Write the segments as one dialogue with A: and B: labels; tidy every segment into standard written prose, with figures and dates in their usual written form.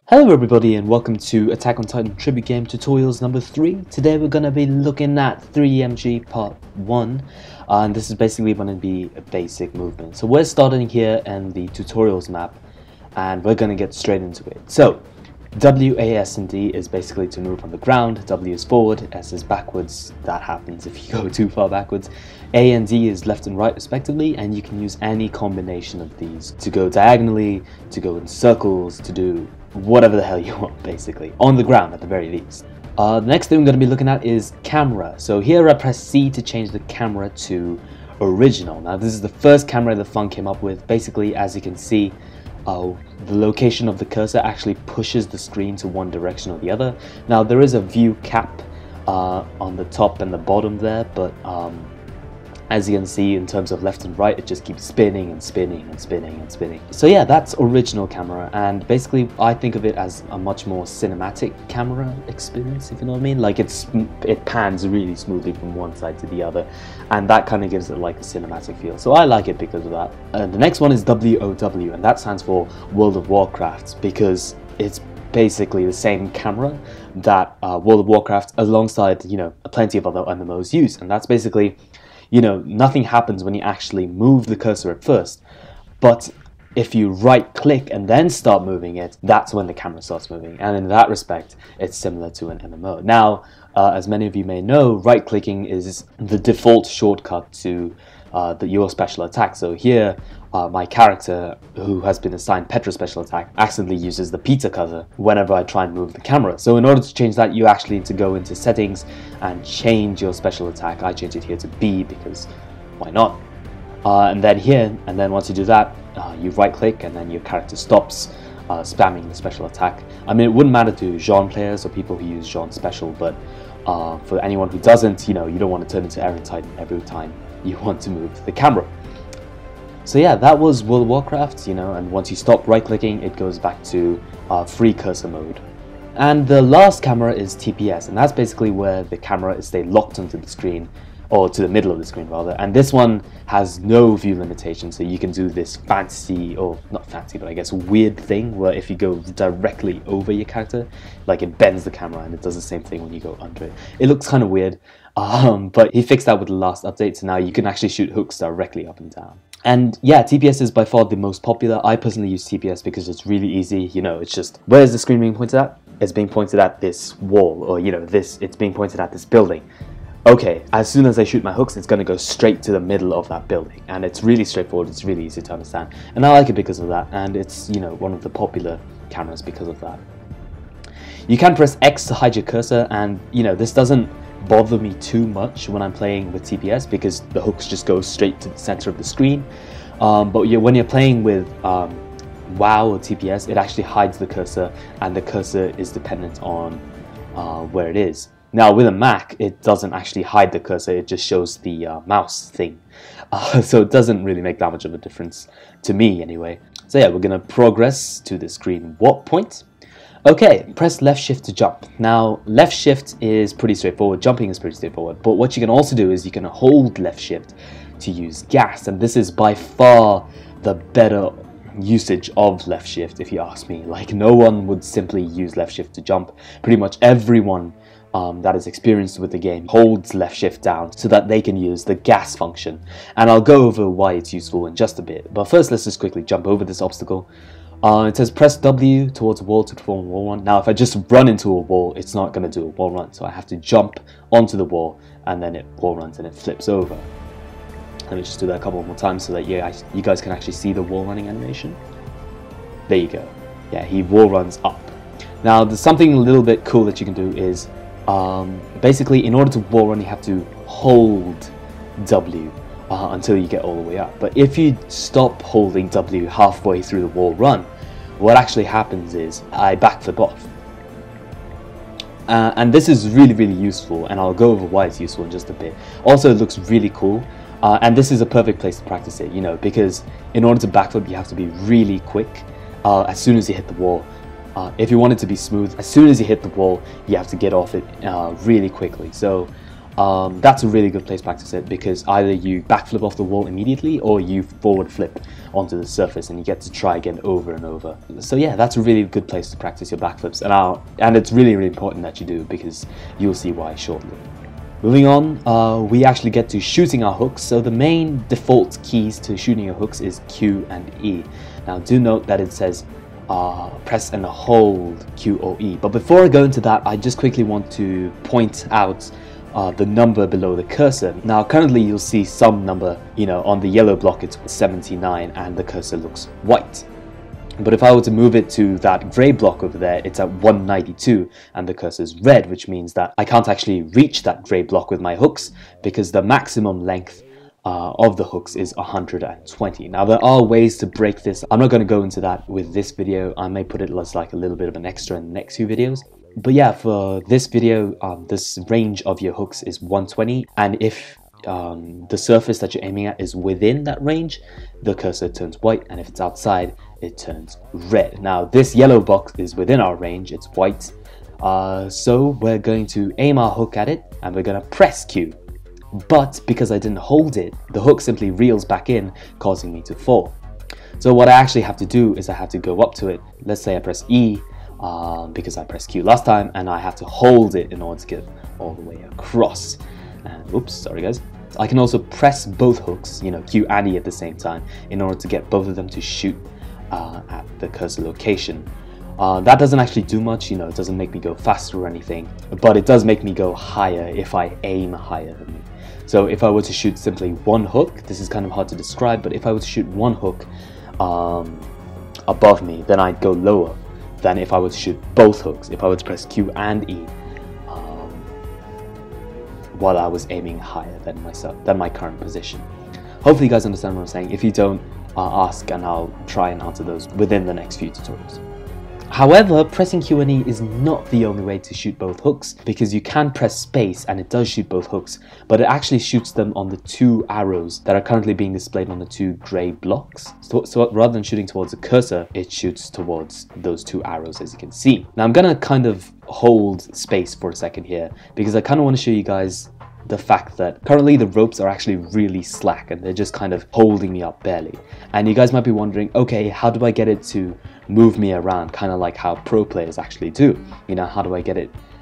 A: Hello everybody and welcome to Attack on Titan Tribute Game Tutorials number 3. Today we're going to be looking at 3MG part 1 and this is basically going to be a basic movement. So we're starting here in the tutorials map and we're going to get straight into it. So W, A, S and D is basically to move on the ground, W is forward, S is backwards, that happens if you go too far backwards, A and D is left and right respectively, and you can use any combination of these to go diagonally, to go in circles, to do whatever the hell you want basically, on the ground at the very least. The next thing we're going to be looking at is camera. So here I press C to change the camera to original. Now this is the first camera that Feng came up with. Basically, as you can see, the location of the cursor actually pushes the screen to one direction or the other. Now there is a view cap on the top and the bottom there, but as you can see in terms of left and right, it just keeps spinning and spinning and spinning and spinning. So yeah, that's original camera, and basically I think of it as a much more cinematic camera experience, if you know what I mean. Like it pans really smoothly from one side to the other, and that kind of gives it like a cinematic feel. So I like it because of that. And the next one is WOW, and that stands for World of Warcraft, because it's basically the same camera that World of Warcraft alongside, you know, plenty of other MMOs use, and that's basically, you know, nothing happens when you actually move the cursor at first, but if you right click and then start moving it, that's when the camera starts moving, and in that respect it's similar to an MMO. Now as many of you may know, right clicking is the default shortcut to your special attack. So here my character, who has been assigned Petra special attack, accidentally uses the pizza cutter whenever I try and move the camera. So in order to change that, you actually need to go into settings and change your special attack. I change it here to B because why not? And then here, and then once you do that, you right click and then your character stops spamming the special attack. I mean, it wouldn't matter to Jean players or people who use Jean special, but for anyone who doesn't, you know, you don't want to turn into Aaron Titan every time you want to move the camera. So yeah, that was World of Warcraft, you know, and once you stop right clicking, it goes back to free cursor mode. And the last camera is TPS, and that's basically where the camera is stayed locked onto the screen, or to the middle of the screen rather, and this one has no view limitation, so you can do this fancy, or not fancy, but I guess weird thing where if you go directly over your character, like it bends the camera, and it does the same thing when you go under it. It looks kind of weird, but he fixed that with the last update, so now you can actually shoot hooks directly up and down. And yeah, TPS is by far the most popular. I personally use TPS because it's really easy. You know, it's just, where is the screen being pointed at? It's being pointed at this wall, or you know, it's being pointed at this building. Okay, as soon as I shoot my hooks, it's going to go straight to the middle of that building, and it's really straightforward. It's really easy to understand, and I like it because of that. And it's, you know, one of the popular cameras because of that. You can press X to hide your cursor, and you know, this doesn't bother me too much when I'm playing with TPS because the hooks just go straight to the center of the screen. But when you're playing with WoW or TPS, it actually hides the cursor, and the cursor is dependent on where it is. Now with a Mac, it doesn't actually hide the cursor, it just shows the mouse thing. So it doesn't really make that much of a difference to me anyway. So yeah, we're gonna progress to the screen warp point. Okay, press left shift to jump. Now left shift is pretty straightforward, jumping is pretty straightforward, but what you can also do is you can hold left shift to use gas, and this is by far the better usage of left shift if you ask me. Like, no one would simply use left shift to jump. Pretty much everyone that is experienced with the game holds left shift down so that they can use the gas function, and I'll go over why it's useful in just a bit. But first, let's just quickly jump over this obstacle. It says press W towards a wall to perform a wall run. Now if I just run into a wall, it's not going to do a wall run, so I have to jump onto the wall and then it wall runs and it flips over. Let me just do that a couple more times so that you guys can actually see the wall running animation. There you go. Yeah, he wall runs up. Now there's something a little bit cool that you can do is basically in order to wall run you have to hold W until you get all the way up. But if you stop holding W halfway through the wall run, what actually happens is I backflip off. And this is really, really useful, and I'll go over why it's useful in just a bit. Also, it looks really cool, and this is a perfect place to practice it, you know, because in order to backflip, you have to be really quick as soon as you hit the wall. If you want it to be smooth, as soon as you hit the wall, you have to get off it really quickly. So that's a really good place to practice it, because either you backflip off the wall immediately or you forward flip onto the surface, and you get to try again over and over. So yeah, that's a really good place to practice your backflips, and it's really, really important that you do, because you'll see why shortly. Moving on, we actually get to shooting our hooks. So the main default keys to shooting your hooks is Q and E. Now do note that it says press and hold Q or E. But before I go into that, I just quickly want to point out the number below the cursor. Now currently you'll see some number, on the yellow block it's 79 and the cursor looks white. But if I were to move it to that grey block over there, it's at 192 and the cursor is red, which means that I can't actually reach that grey block with my hooks, because the maximum length of the hooks is 120. Now there are ways to break this. I'm not going to go into that with this video. I may put it as like a little bit of an extra in the next few videos. But yeah, for this video, this range of your hooks is 120, and if the surface that you're aiming at is within that range, the cursor turns white, and if it's outside, it turns red. Now this yellow box is within our range, it's white, so we're going to aim our hook at it and we're going to press Q. But because I didn't hold it, the hook simply reels back in, causing me to fall. So what I actually have to do is I have to go up to it. Let's say I press E, because I pressed Q last time, and I have to hold it in order to get all the way across. And oops, sorry guys. I can also press both hooks, Q and E at the same time, in order to get both of them to shoot at the cursor location. That doesn't actually do much, it doesn't make me go faster or anything, but it does make me go higher if I aim higher than me. So if I were to shoot simply one hook, this is kind of hard to describe, but if I were to shoot one hook above me, then I'd go lower than if I were to shoot both hooks, if I were to press Q and E while I was aiming higher than my current position. Hopefully you guys understand what I'm saying. If you don't, ask and I'll try and answer those within the next few tutorials. However, pressing Q and E is not the only way to shoot both hooks, because you can press space and it does shoot both hooks, but it actually shoots them on the two arrows that are currently being displayed on the two grey blocks. So rather than shooting towards the cursor, it shoots towards those two arrows, as you can see. Now I'm gonna kind of hold space for a second here, because I kind of want to show you guys the fact that currently the ropes are actually really slack and they're just kind of holding me up barely. And you guys might be wondering, okay, how do I get it to move me around, kind of like how pro players actually do?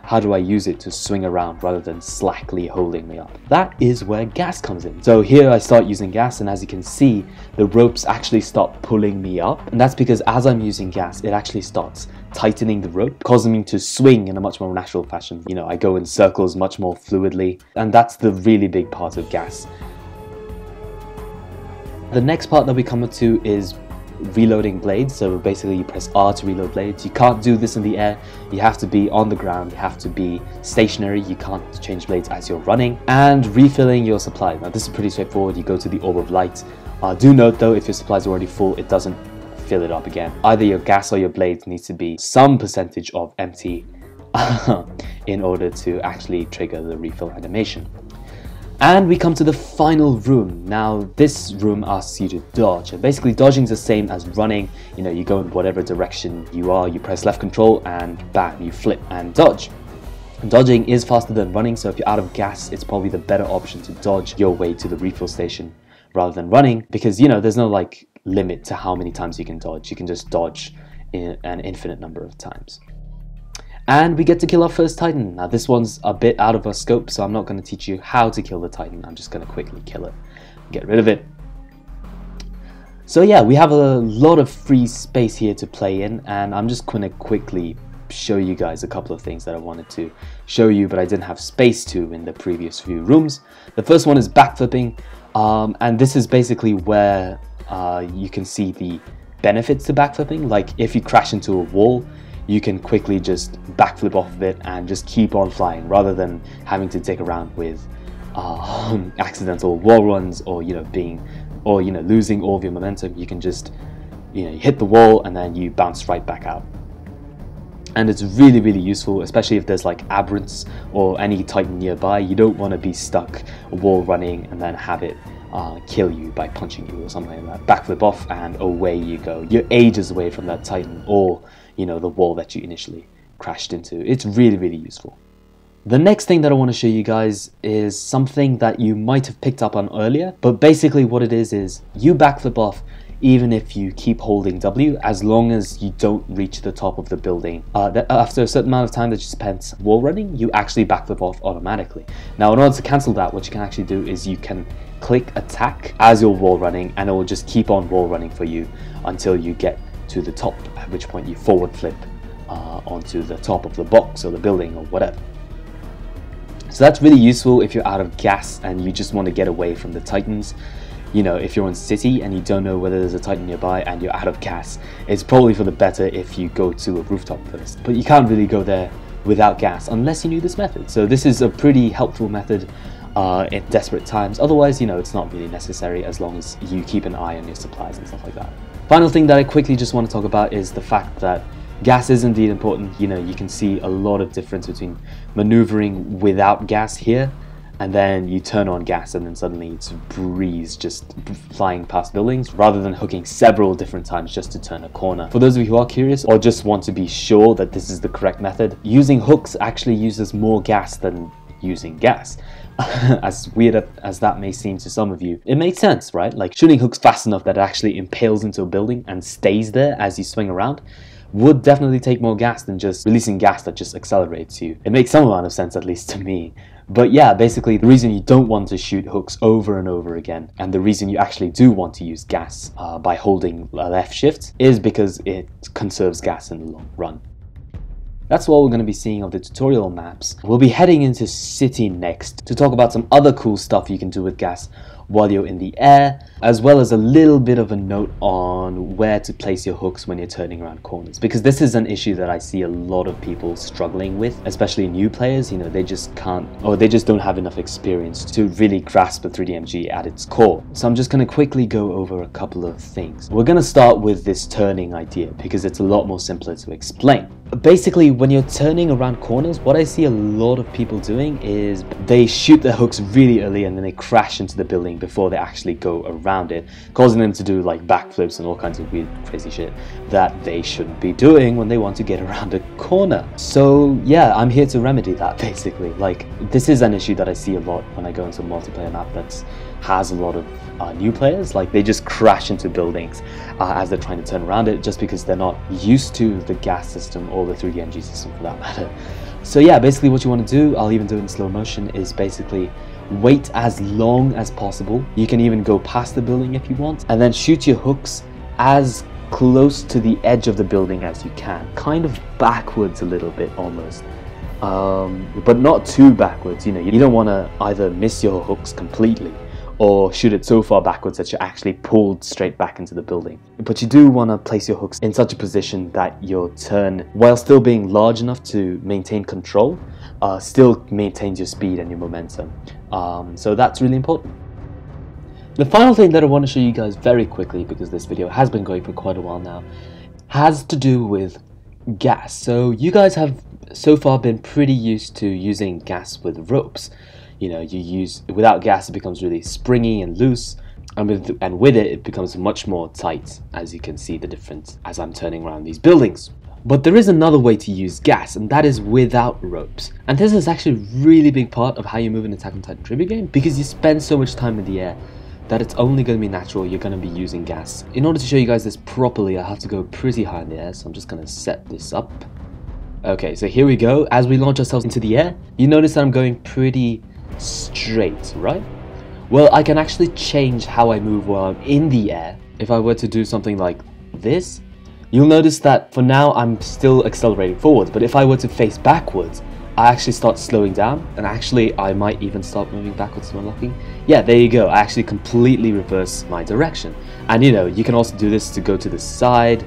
A: How do I use it to swing around rather than slackly holding me up? That is where gas comes in. So here I start using gas, and as you can see, the ropes actually start pulling me up, and that's because as I'm using gas, it actually starts tightening the rope, causing me to swing in a much more natural fashion. I go in circles much more fluidly, and that's the really big part of gas. The next part that we come up to is reloading blades. So basically you press R to reload blades. You can't do this in the air, you have to be on the ground, you have to be stationary, you can't change blades as you're running. And refilling your supply. Now this is pretty straightforward. You go to the orb of light. Do note though, if your supply is already full, it doesn't fill it up again. Either your gas or your blades needs to be some percentage of empty in order to actually trigger the refill animation. And we come to the final room. Now this room asks you to dodge, and basically dodging is the same as running. You go in whatever direction you are, you press left control and bam, you flip and dodge. Dodging is faster than running, so if you're out of gas, it's probably the better option to dodge your way to the refill station rather than running, because there's no like limit to how many times you can dodge. You can just dodge in an infinite number of times. And we get to kill our first Titan. Now this one's a bit out of our scope, so I'm not going to teach you how to kill the Titan. I'm just going to quickly kill it, get rid of it. So yeah, we have a lot of free space here to play in, and I'm just going to quickly show you guys a couple of things that I wanted to show you, but I didn't have space to in the previous few rooms. The first one is backflipping, and this is basically where you can see the benefits to backflipping. Like if you crash into a wall, you can quickly just backflip off of it and just keep on flying, rather than having to dig around with accidental wall runs or losing all of your momentum. You can just you hit the wall and then you bounce right back out. And it's really, really useful, especially if there's like aberrants or any Titan nearby. You don't want to be stuck wall running and then have it kill you by punching you or something like that. Backflip off and away you go. You're ages away from that Titan or the wall that you initially crashed into. It's really, really useful. The next thing that I want to show you guys is something that you might have picked up on earlier, but basically what it is you backflip off even if you keep holding W, as long as you don't reach the top of the building. After a certain amount of time that you spent wall running, you actually backflip off automatically. Now in order to cancel that, what you can actually do is you can click attack as you're wall running, and it will just keep on wall running for you until you get to the top, at which point you forward flip onto the top of the box or the building or whatever. So that's really useful if you're out of gas and you just want to get away from the Titans. You know, if you're in city and you don't know whether there's a Titan nearby and you're out of gas, it's probably for the better if you go to a rooftop first. But you can't really go there without gas unless you knew this method. So this is a pretty helpful method in desperate times. Otherwise, you know, it's not really necessary as long as you keep an eye on your supplies and stuff like that. Final thing that I quickly just want to talk about is the fact that gas is indeed important. You know, you can see a lot of difference between maneuvering without gas here, and then you turn on gas and then suddenly it's a breeze just flying past buildings, rather than hooking several different times just to turn a corner. For those of you who are curious or just want to be sure that this is the correct method, using hooks actually uses more gas than using gas. As weird as that may seem to some of you, it makes sense, right? Like shooting hooks fast enough that it actually impales into a building and stays there as you swing around would definitely take more gas than just releasing gas that just accelerates you. It makes some amount of sense, at least to me. But yeah, basically the reason you don't want to shoot hooks over and over again, and the reason you actually do want to use gas by holding left shift, is because it conserves gas in the long run. That's what we're going to be seeing of the tutorial maps. We'll be heading into city next to talk about some other cool stuff you can do with gas while you're in the air, as well as a little bit of a note on where to place your hooks when you're turning around corners, because this is an issue that I see a lot of people struggling with, especially new players. You know, they just can't, or they just don't have enough experience to really grasp the 3DMG at its core. So I'm just going to quickly go over a couple of things. We're going to start with this turning idea because it's a lot more simpler to explain. Basically, when you're turning around corners, what I see a lot of people doing is they shoot their hooks really early and then they crash into the building before they actually go around it, causing them to do like backflips and all kinds of weird crazy shit that they shouldn't be doing when they want to get around a corner. So yeah, I'm here to remedy that basically. Like, this is an issue that I see a lot when I go into a multiplayer map that has a lot of new players. Like, they just crash into buildings as they're trying to turn around it, just because they're not used to the gas system or the 3DMG system for that matter. So yeah, basically what you want to do, I'll even do it in slow motion, is basically wait as long as possible. You can even go past the building if you want, and then shoot your hooks as close to the edge of the building as you can, kind of backwards a little bit almost, but not too backwards. You know, you don't want to either miss your hooks completely or shoot it so far backwards that you're actually pulled straight back into the building. But you do want to place your hooks in such a position that your turn, while still being large enough to maintain control, still maintains your speed and your momentum. So that's really important. The final thing that I want to show you guys very quickly, because this video has been going for quite a while now, has to do with gas. So you guys have so far been pretty used to using gas with ropes. You know, without gas it becomes really springy and loose, and with it it becomes much more tight, as you can see the difference as I'm turning around these buildings. But there is another way to use gas, and that is without ropes. And this is actually a really big part of how you move in Attack on Titan trivia game, because you spend so much time in the air that it's only going to be natural you're going to be using gas. In order to show you guys this properly, I have to go pretty high in the air, so I'm just going to set this up. Okay, so here we go. As we launch ourselves into the air, you notice that I'm going pretty straight, right? Well, I can actually change how I move while I'm in the air. If I were to do something like this, you'll notice that for now I'm still accelerating forwards, but if I were to face backwards, I actually start slowing down, and actually I might even start moving backwards to unlocking. Yeah, there you go. I actually completely reverse my direction. And you know, you can also do this to go to the side.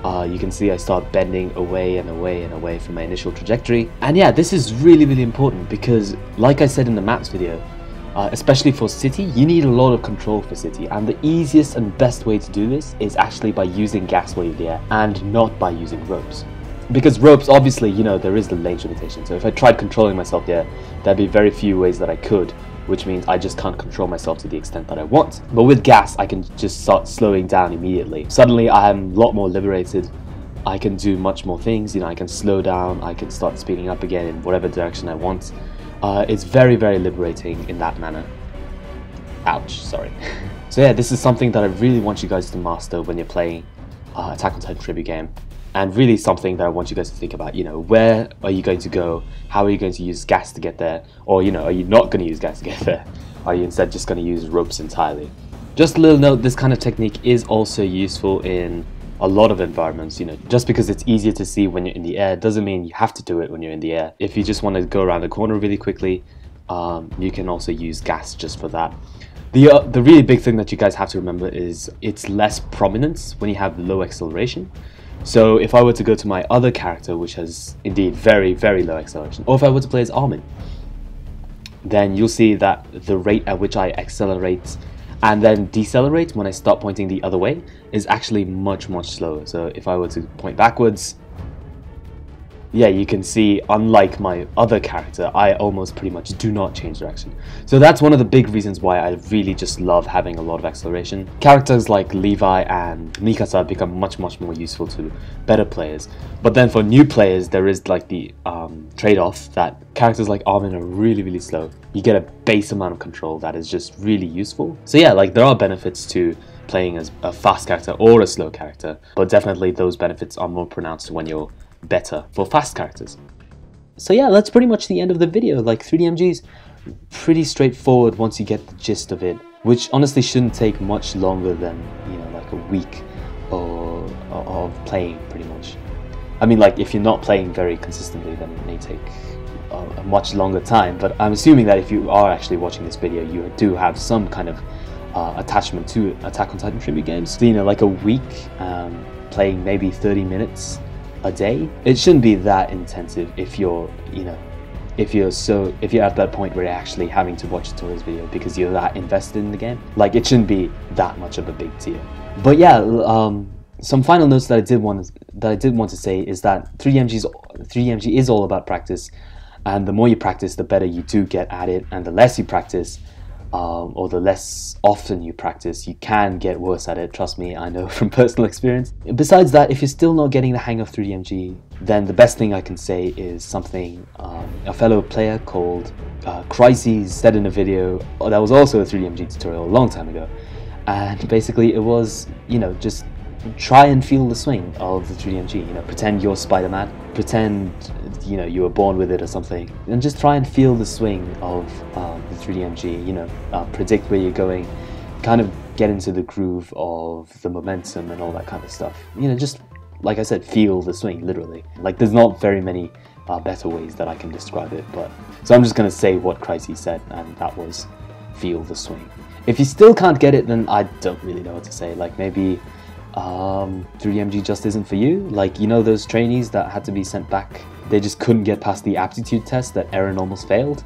A: You can see I start bending away and away and away from my initial trajectory. And yeah, this is really, really important because, like I said in the maps video, especially for city, you need a lot of control for city, and the easiest and best way to do this is actually by using gas while you're there and not by using ropes. Because ropes, obviously, you know, there is the range limitation, so if I tried controlling myself there, there'd be very few ways that I could, which means I just can't control myself to the extent that I want. But with gas, I can just start slowing down immediately. Suddenly I am a lot more liberated, I can do much more things. You know, I can slow down, I can start speeding up again in whatever direction I want. It's very, very liberating in that manner. Ouch, sorry. So yeah, this is something that I really want you guys to master when you're playing Attack on Titan tribute game. And really something that I want you guys to think about, you know, where are you going to go? How are you going to use gas to get there? Or, you know, are you not going to use gas to get there? Are you instead just going to use ropes entirely? Just a little note, this kind of technique is also useful in a lot of environments. You know, just because it's easier to see when you're in the air doesn't mean you have to do it when you're in the air. If you just want to go around the corner really quickly, you can also use gas just for that. The really big thing that you guys have to remember is it's less prominent when you have low acceleration. So if I were to go to my other character, which has indeed very, very low acceleration, or if I were to play as Armin, then you'll see that the rate at which I accelerate and then decelerate when I start pointing the other way is actually much, much slower. So if I were to point backwards, yeah, you can see, unlike my other character, I almost pretty much do not change direction. So that's one of the big reasons why I really just love having a lot of acceleration. Characters like Levi and Mikasa become much, much more useful to better players. But then for new players, there is like the trade-off that characters like Armin are really, really slow. You get a base amount of control that is just really useful. So yeah, like there are benefits to playing as a fast character or a slow character, but definitely those benefits are more pronounced when you're better for fast characters. So yeah, that's pretty much the end of the video. Like 3DMG is pretty straightforward once you get the gist of it, which honestly shouldn't take much longer than, you know, like a week of playing pretty much. I mean, like if you're not playing very consistently, then it may take a much longer time, but I'm assuming that if you are actually watching this video, you do have some kind of attachment to Attack on Titan tribute games. So, you know, like a week playing maybe 30 minutes a day, it shouldn't be that intensive if you're, you know, if you're at that point where you're actually having to watch a tutorials video because you're that invested in the game. Like it shouldn't be that much of a big deal. But yeah, some final notes that I did want to say is that 3DMG is all about practice, and the more you practice, the better you do get at it, and the less you practice, or the less often you practice, you can get worse at it. Trust me, I know from personal experience. Besides that, if you're still not getting the hang of 3DMG, then the best thing I can say is something a fellow player called Crises said in a video that was also a 3DMG tutorial a long time ago. And basically it was, you know, just try and feel the swing of the 3DMG, you know, pretend you're Spider-Man, pretend, you know, you were born with it or something, and just try and feel the swing of the 3DMG, you know, predict where you're going, kind of get into the groove of the momentum and all that kind of stuff. You know, just, like I said, feel the swing, literally. Like, there's not very many better ways that I can describe it, but, so I'm just going to say what Crises said, and that was feel the swing. If you still can't get it, then I don't really know what to say. Like, maybe 3DMG just isn't for you. Like, you know those trainees that had to be sent back? They just couldn't get past the aptitude test that Eren almost failed?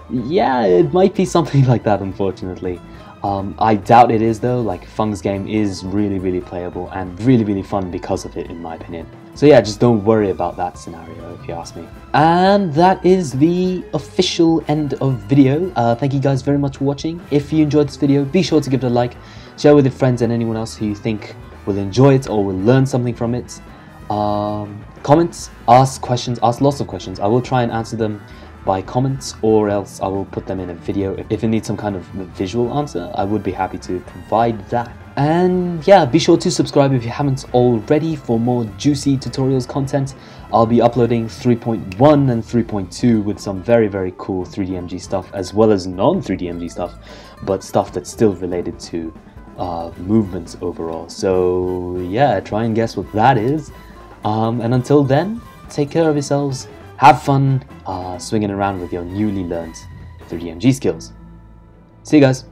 A: Yeah, it might be something like that, unfortunately. I doubt it is though. Like, Feng's game is really, really playable and really, really fun because of it, in my opinion. So yeah, just don't worry about that scenario, if you ask me. And that is the official end of video. Thank you guys very much for watching. If you enjoyed this video, be sure to give it a like, share with your friends and anyone else who you think will enjoy it or will learn something from it. Comments, ask questions, ask lots of questions. I will try and answer them by comments, or else I will put them in a video. If it needs some kind of visual answer, I would be happy to provide that. And yeah, be sure to subscribe if you haven't already for more juicy tutorials content. I'll be uploading 3.1 and 3.2 with some very, very cool 3DMG stuff, as well as non-3DMG stuff, but stuff that's still related to movements overall. So yeah, try and guess what that is. And until then, take care of yourselves, have fun swinging around with your newly learned 3DMG skills. See you guys.